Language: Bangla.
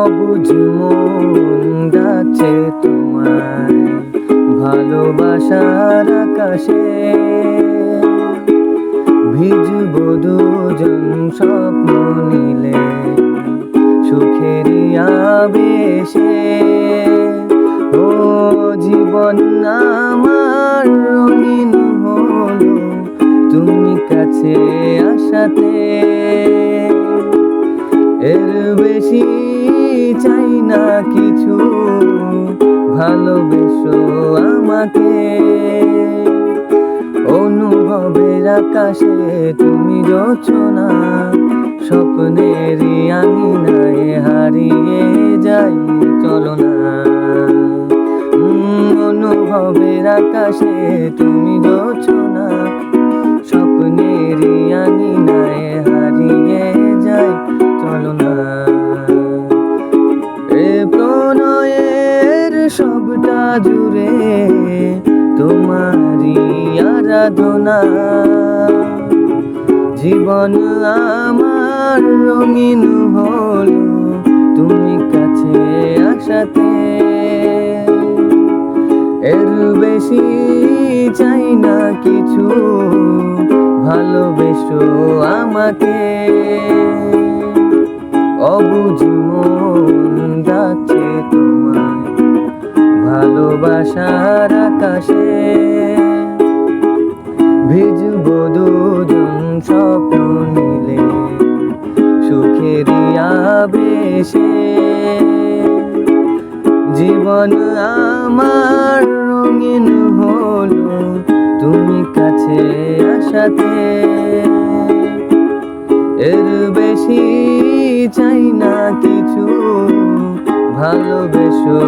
অবুঝ মন ডাকছে তোমায় ভালোবাসার আকাশে। ভিজব দুজন স্বপ্ন নিলে সুখেরই আবেশে। ও জীবন আমার রঙিন হলো তুমি কাছে আসাতে। এর বেশি চাই না কিছু, ভালোবেসো আমাকে। অনুভবের আকাশে তুমি রচনা, স্বপ্নেরই আঙিনায় হারিয়ে যাই চলো না। অনুভবের আকাশে তুমি রচনা, স্বপ্নেরই আঙিনায় হারিয়ে যাই চলো না। এ প্রণয়ের সবটা জুড়ে তোমারই আরাধনা। জীবন আমার রঙিন হলো তুমি কাছে আসাতে। এর বেশি চাই না কিছু, ভালোবেসো আমাকে। অবুঝ মন ডাকছে তোমায় ভালোবাসার আকাশে। ভিজব দুজন স্বপ্ন নিলে সুখেরই আবেশে। জীবন আমার রঙিন হলো তুমি কাছে আসাতে। এর বেশি চাই না কিছু, ভালোবেসো